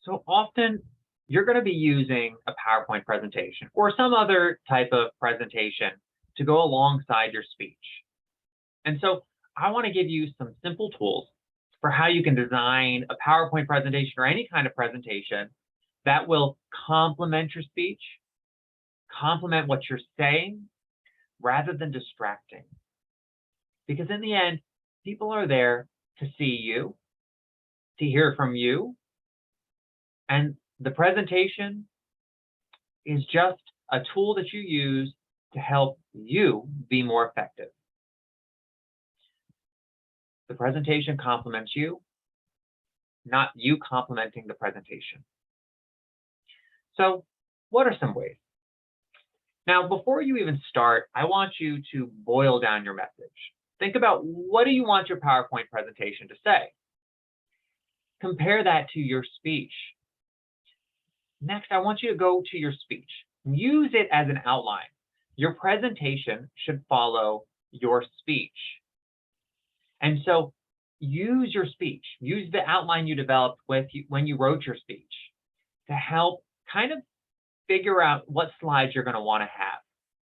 So often you're going to be using a PowerPoint presentation or some other type of presentation to go alongside your speech. And so I want to give you some simple tools for how you can design a PowerPoint presentation or any kind of presentation that will complement your speech, complement what you're saying, rather than distracting. Because in the end, people are there to see you, to hear from you, and the presentation is just a tool that you use to help you be more effective. The presentation complements you, not you complementing the presentation. So what are some ways? Now, before you even start, I want you to boil down your message. Think about, what do you want your PowerPoint presentation to say? Compare that to your speech. Next, I want you to go to your speech. Use it as an outline. Your presentation should follow your speech. And so use your speech. Use the outline you developed when you wrote your speech to help kind of figure out what slides you're going to want to have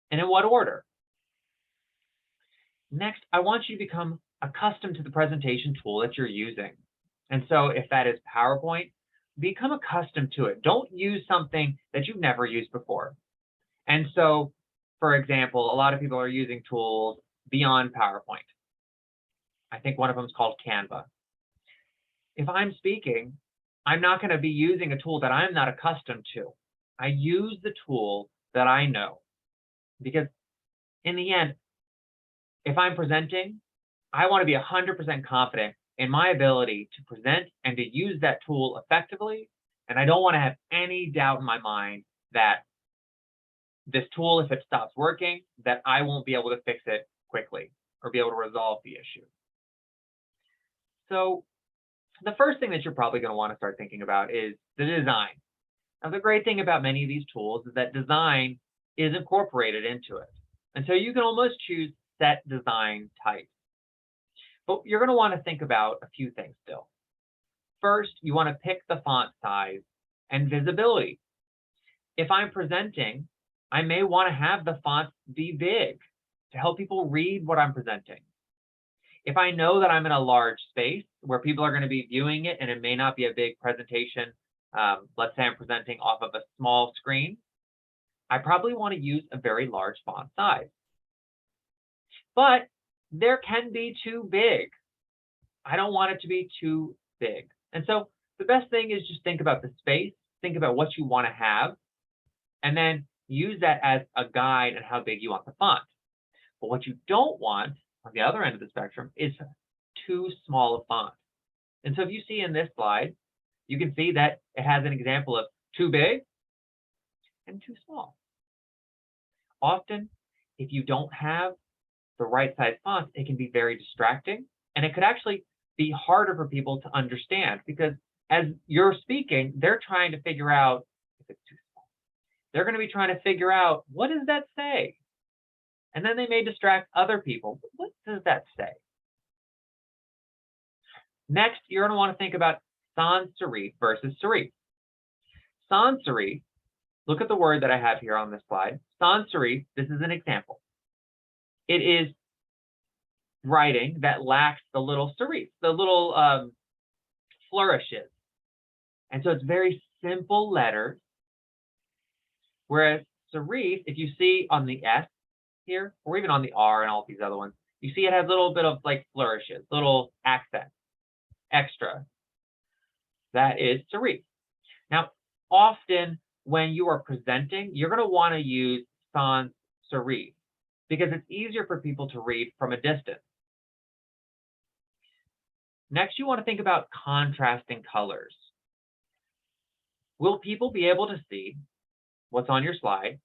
and in what order. Next, I want you to become accustomed to the presentation tool that you're using. And so if that is PowerPoint, become accustomed to it. Don't use something that you've never used before. And so, for example, a lot of people are using tools beyond PowerPoint. I think one of them is called Canva. If I'm speaking, I'm not going to be using a tool that I'm not accustomed to. I use the tool that I know, because in the end, if I'm presenting, I want to be 100% confident in my ability to present and to use that tool effectively. And I don't want to have any doubt in my mind that this tool, if it stops working, that I won't be able to fix it quickly or be able to resolve the issue. So the first thing that you're probably going to want to start thinking about is the design. Now, the great thing about many of these tools is that design is incorporated into it. And so you can almost choose set design types. But you're going to want to think about a few things still. First, you want to pick the font size and visibility. If I'm presenting, I may want to have the font be big to help people read what I'm presenting. If I know that I'm in a large space where people are going to be viewing it and it may not be a big presentation, let's say I'm presenting off of a small screen, I probably want to use a very large font size. But there can be too big. I don't want it to be too big. And so the best thing is just think about the space, think about what you want to have, and then use that as a guide on how big you want the font. But what you don't want on the other end of the spectrum is too small a font. And so if you see in this slide, you can see that it has an example of too big and too small. Often, if you don't have the right size font, it can be very distracting, and it could actually be harder for people to understand, because as you're speaking, they're trying to figure out if it's too small. They're going to be trying to figure out, what does that say? And then they may distract other people. What does that say? Next, you're going to want to think about sans serif versus serif. Sans serif, look at the word that I have here on this slide. Sans serif, this is an example. It is writing that lacks the little serif, the little flourishes. And so it's very simple letters. Whereas serif, if you see on the S here, or even on the R and all these other ones, you see it has a little bit of like flourishes, little accents, extra. That is serif. Now, often when you are presenting, you're going to want to use sans serif, because it's easier for people to read from a distance. Next, you want to think about contrasting colors. Will people be able to see what's on your slide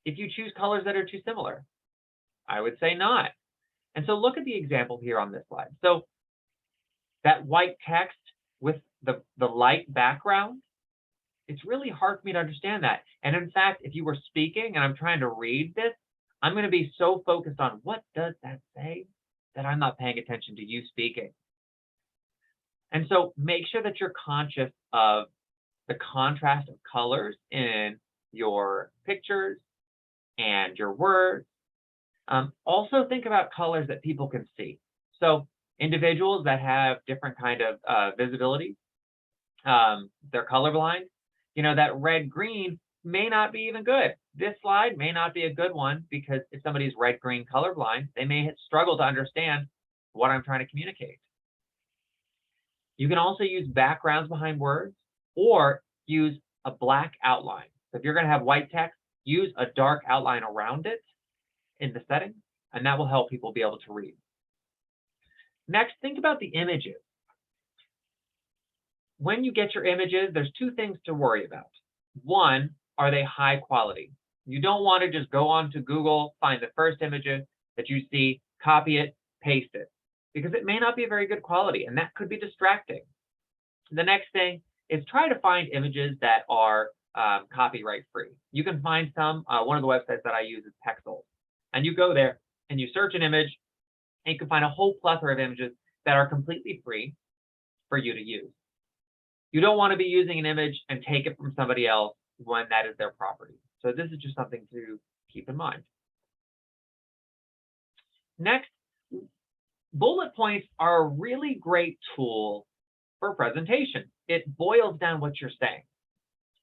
if you choose colors that are too similar? I would say not. And so look at the example here on this slide. So that white text with the light background, it's really hard for me to understand that. And in fact, if you were speaking and I'm trying to read this, I'm going to be so focused on what does that say that I'm not paying attention to you speaking. And so make sure that you're conscious of the contrast of colors in your pictures and your words. Also think about colors that people can see. So individuals that have different kind of visibility, they're colorblind, that red-green may not be even good. This slide may not be a good one because if somebody's red-green colorblind, they may struggle to understand what I'm trying to communicate. You can also use backgrounds behind words or use a black outline. So if you're going to have white text, use a dark outline around it in the settings, and that will help people be able to read. Next, think about the images. When you get your images, there's two things to worry about. One, are they high quality? You don't want to just go on to Google, find the first images that you see, copy it, paste it, because it may not be a very good quality, and that could be distracting. The next thing is try to find images that are copyright free. You can find some, one of the websites that I use is Pexels, and you go there and you search an image, and you can find a whole plethora of images that are completely free for you to use. You don't want to be using an image and take it from somebody else when that is their property. So this is just something to keep in mind. Next, bullet points are a really great tool for presentation. It boils down what you're saying.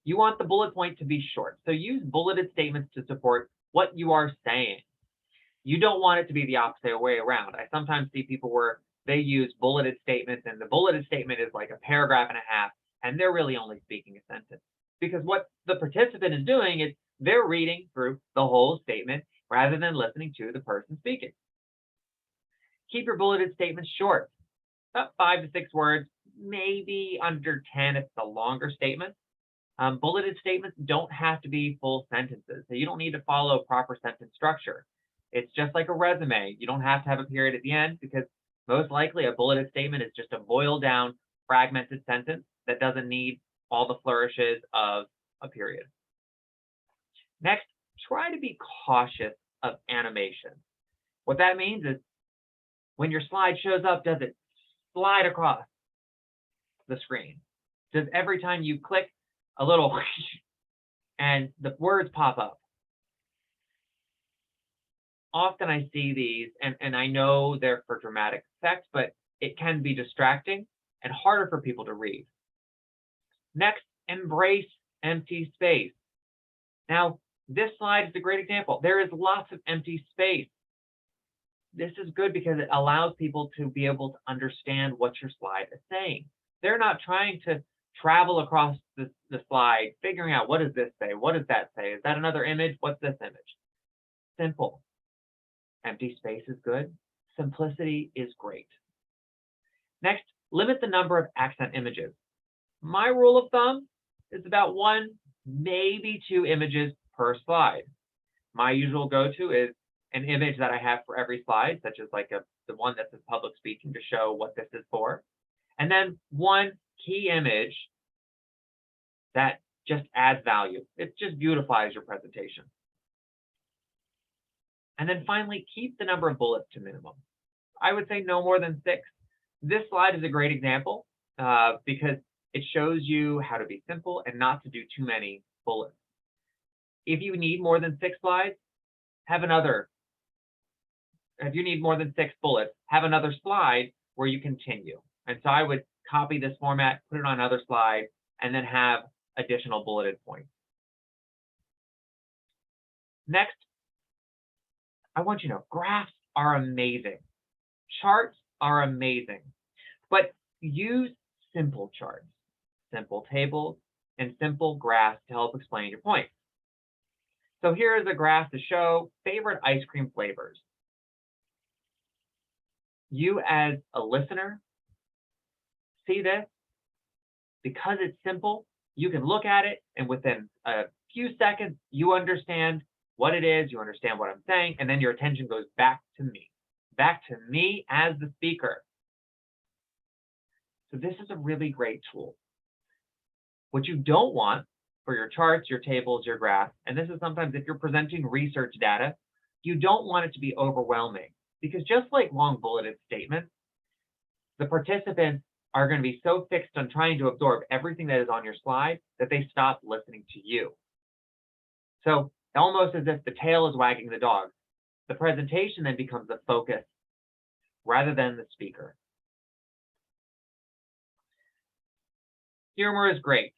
You want the bullet point to be short, so use bulleted statements to support what you are saying. You don't want it to be the opposite way around. I sometimes see people where they use bulleted statements, and the bulleted statement is like a paragraph and a half, and they're really only speaking a sentence. Because what the participant is doing is they're reading through the whole statement rather than listening to the person speaking. Keep your bulleted statements short, about 5 to 6 words, maybe under 10 if it's a longer statement. Bulleted statements don't have to be full sentences, so you don't need to follow proper sentence structure. It's just like a resume. You don't have to have a period at the end because most likely a bulleted statement is just a boiled down, fragmented sentence that doesn't need all the flourishes of a period. Next, try to be cautious of animation. What that means is when your slide shows up, does it slide across the screen? Does every time you click a little and the words pop up? Often I see these, and I know they're for dramatic effect, but it can be distracting and harder for people to read. Next, embrace empty space. Now, this slide is a great example. There is lots of empty space. This is good because it allows people to be able to understand what your slide is saying. They're not trying to travel across the slide, figuring out what does this say? What does that say? Is that another image? What's this image? Simple. Empty space is good. Simplicity is great. Next, limit the number of accent images. My rule of thumb is about 1, maybe 2 images per slide. My usual go-to is an image that I have for every slide, such as like the one that says public speaking to show what this is for. And then 1 key image that just adds value. It just beautifies your presentation. And then finally, keep the number of bullets to minimum. I would say no more than 6. This slide is a great example because it shows you how to be simple and not to do too many bullets. If you need more than 6 slides, have another. If you need more than 6 bullets, have another slide where you continue. And so I would copy this format, put it on another slide, and then have additional bulleted points. Next, I want you to know graphs are amazing. Charts are amazing, but use simple charts, simple tables, and simple graphs to help explain your points. So here is a graph to show favorite ice cream flavors. You as a listener see this. Because it's simple, you can look at it, and within a few seconds, you understand what it is, you understand what I'm saying, and then your attention goes back to me as the speaker. So this is a really great tool. What you don't want for your charts, your tables, your graphs, and this is sometimes if you're presenting research data, you don't want it to be overwhelming, because just like long bulleted statements, the participants are going to be so fixed on trying to absorb everything that is on your slide that they stop listening to you. So almost as if the tail is wagging the dog, the presentation then becomes the focus rather than the speaker. Humor is great.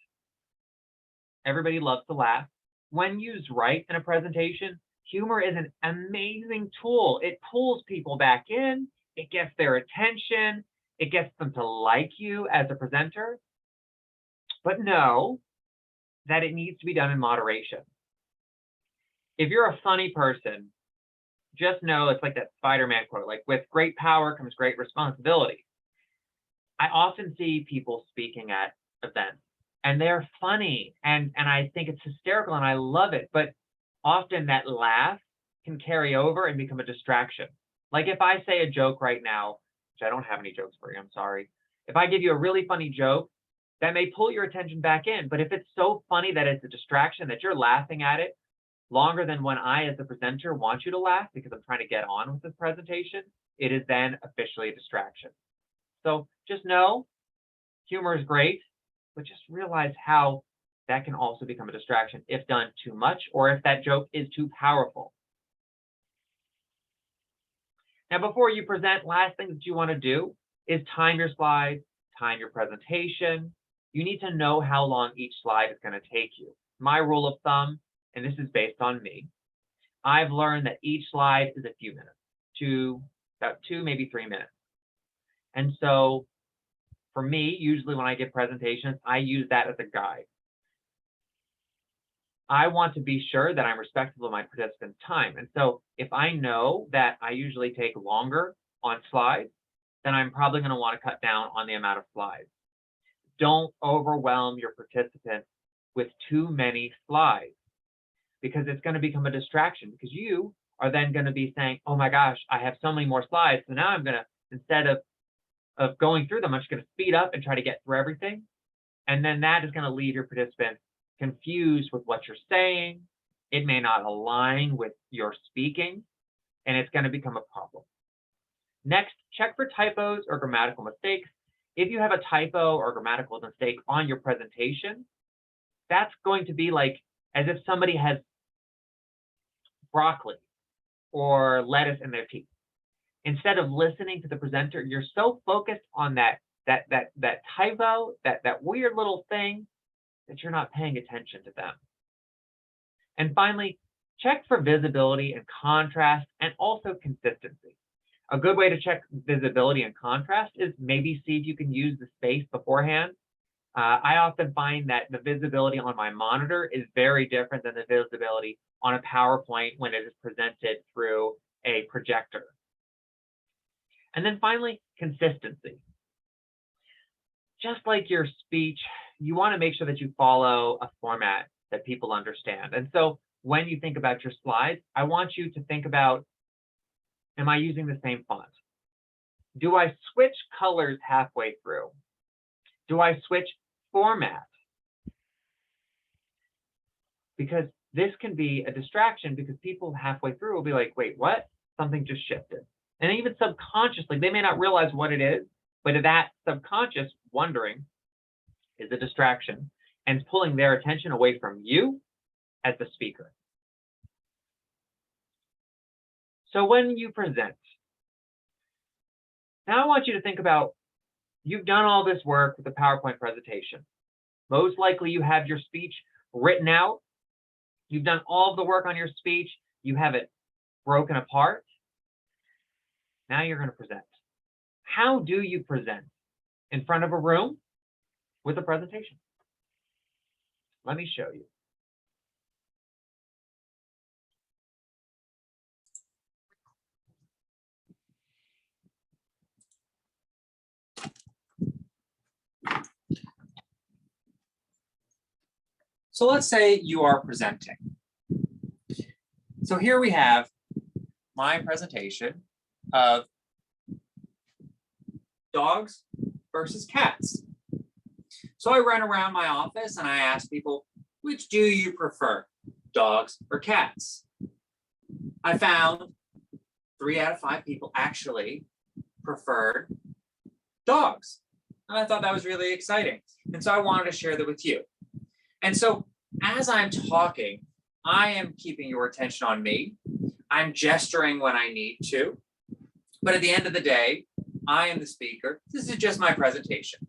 Everybody loves to laugh. When used right in a presentation, humor is an amazing tool. It pulls people back in, it gets their attention, it gets them to like you as a presenter. But know that it needs to be done in moderation. If you're a funny person, just know it's like that Spider-Man quote, like with great power comes great responsibility. I often see people speaking at events and they're funny and I think it's hysterical and I love it, but often that laugh can carry over and become a distraction. Like if I say a joke right now, which I don't have any jokes for you, I'm sorry. If I give you a really funny joke, that may pull your attention back in, but if it's so funny that it's a distraction that you're laughing at it longer than when I, as the presenter, want you to laugh because I'm trying to get on with this presentation, it is then officially a distraction. So just know humor is great, but just realize how that can also become a distraction if done too much or if that joke is too powerful. Now, before you present, last thing that you want to do is time your slides, time your presentation. You need to know how long each slide is going to take you. My rule of thumb, and this is based on me, I've learned that each slide is a few minutes, about 2, maybe 3 minutes. And so for me, usually when I give presentations, I use that as a guide. I want to be sure that I'm respectful of my participants' time. And so if I know that I usually take longer on slides, then I'm probably going to want to cut down on the amount of slides. Don't overwhelm your participants with too many slides because it's going to become a distraction because you are then going to be saying, oh my gosh, I have so many more slides. So now I'm going to, instead of going through them, I'm just going to speed up and try to get through everything. And then that is going to leave your participants confused with what you're saying. It may not align with your speaking, and it's going to become a problem. Next, check for typos or grammatical mistakes. If you have a typo or grammatical mistake on your presentation, that's going to be like as if somebody has broccoli or lettuce in their teeth. Instead of listening to the presenter, you're so focused on that typo, that weird little thing, that you're not paying attention to them. And finally, check for visibility and contrast and also consistency. A good way to check visibility and contrast is maybe see if you can use the space beforehand. I often find that the visibility on my monitor is very different than the visibility on a PowerPoint when it is presented through a projector. And then finally, consistency. Just like your speech, you want to make sure that you follow a format that people understand. And so when you think about your slides, I want you to think about, am I using the same font? Do I switch colors halfway through? Do I switch format? Because this can be a distraction because people halfway through will be like, wait, what? Something just shifted. And even subconsciously, they may not realize what it is, but that subconscious wondering is a distraction and it's pulling their attention away from you as the speaker. So when you present, now I want you to think about, you've done all this work with the PowerPoint presentation. Most likely you have your speech written out. You've done all of the work on your speech. You have it broken apart. Now you're going to present. How do you present? In front of a room with a presentation. Let me show you. So let's say you are presenting. So here we have my presentation of dogs versus cats. So I run around my office and I ask people, which do you prefer, dogs or cats? I found 3 out of 5 people actually preferred dogs. And I thought that was really exciting. And so I wanted to share that with you. And so as I'm talking, I am keeping your attention on me. I'm gesturing when I need to. But at the end of the day, I am the speaker. This is just my presentation.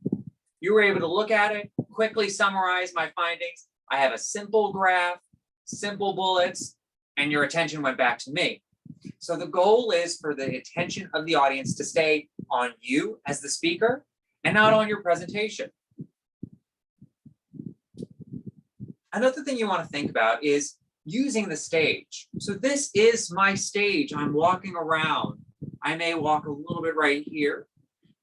You were able to look at it, quickly summarize my findings. I have a simple graph, simple bullets, and your attention went back to me. So the goal is for the attention of the audience to stay on you as the speaker and not on your presentation. Another thing you want to think about is using the stage. So this is my stage. I'm walking around. I may walk a little bit right here,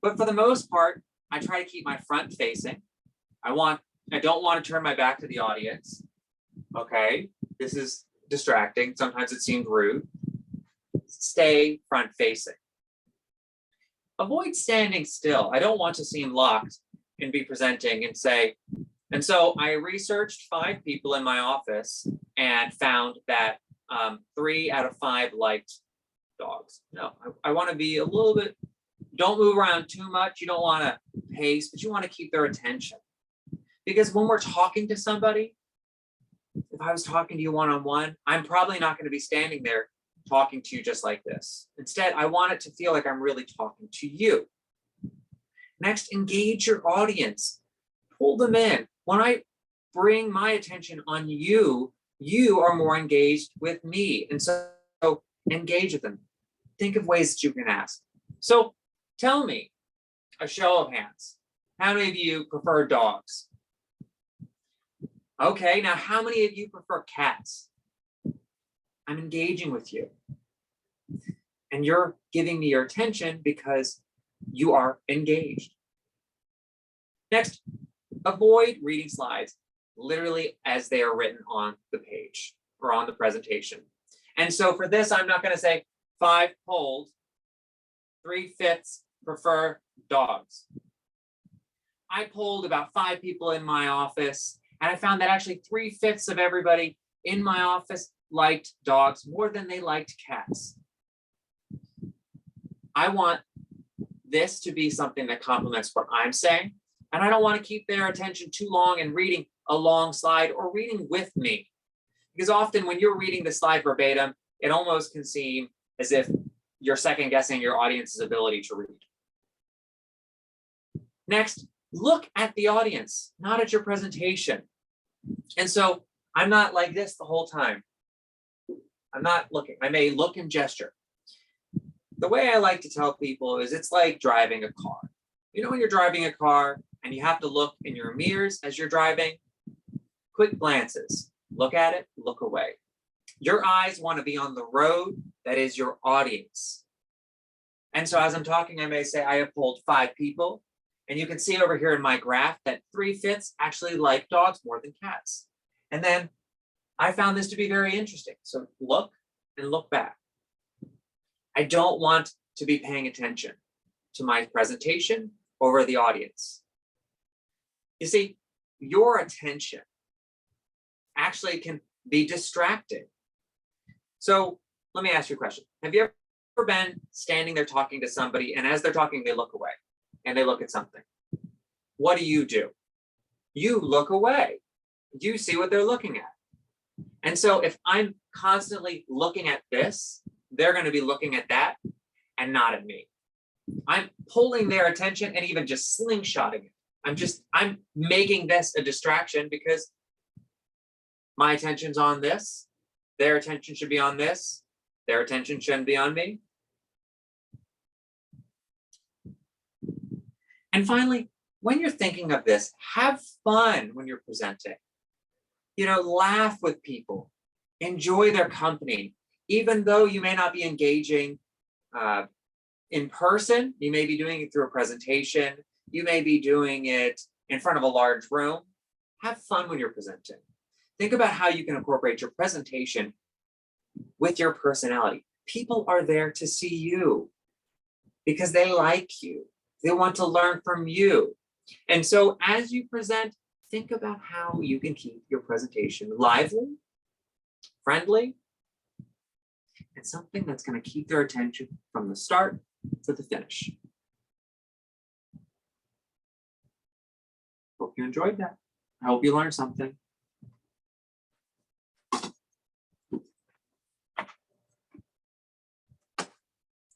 but for the most part, I try to keep my front facing. I don't want to turn my back to the audience. Okay, this is distracting. Sometimes it seems rude. Stay front facing. Avoid standing still. I don't want to seem locked and be presenting and say, and so I researched 5 people in my office and found that 3 out of 5 liked dogs. No, I want to be a little bit, don't move around too much. You don't want to pace, but you want to keep their attention. Because when we're talking to somebody, if I was talking to you one-on-one, I'm probably not going to be standing there talking to you just like this. Instead, I want it to feel like I'm really talking to you. Next, engage your audience. Pull them in. When I bring my attention on you, you are more engaged with me. And so engage with them. Think of ways that you can ask. So tell me, a show of hands, how many of you prefer dogs? Okay, now how many of you prefer cats? I'm engaging with you. And you're giving me your attention because you are engaged. Next, avoid reading slides literally as they are written on the page or on the presentation. And so for this, I'm not going to say 5 polled, 3/5 prefer dogs. I polled about 5 people in my office, and I found that actually 3/5 of everybody in my office liked dogs more than they liked cats. I want this to be something that complements what I'm saying, and I don't want to keep their attention too long and reading a long slide or reading with me. Because often when you're reading the slide verbatim, it almost can seem as if you're second guessing your audience's ability to read. Next, look at the audience, not at your presentation. And so I'm not like this the whole time. I'm not looking. I may look and gesture. The way I like to tell people is it's like driving a car. You know, when you're driving a car and you have to look in your mirrors as you're driving, quick glances, look at it, look away. Your eyes want to be on the road that is your audience. And so as I'm talking, I may say I have polled 5 people, and you can see over here in my graph that 3/5 actually like dogs more than cats. And then I found this to be very interesting. So look and look back. I don't want to be paying attention to my presentation over the audience. You see, your attention actually can be distracting. So let me ask you a question. Have you ever been standing there talking to somebody, and as they're talking, they look away and they look at something? What do? You look away. You see what they're looking at. And so if I'm constantly looking at this, they're going to be looking at that and not at me. I'm pulling their attention and even just slingshotting it. I'm making this a distraction because my attention's on this. Their attention should be on this. Their attention shouldn't be on me. And finally, when you're thinking of this, have fun when you're presenting. You know, laugh with people, enjoy their company. Even though you may not be engaging in person, you may be doing it through a presentation, you may be doing it in front of a large room. Have fun when you're presenting. Think about how you can incorporate your presentation with your personality. People are there to see you because they like you. They want to learn from you. And so as you present, think about how you can keep your presentation lively, friendly, and something that's going to keep their attention from the start to the finish. hope you enjoyed that. I hope you learned something.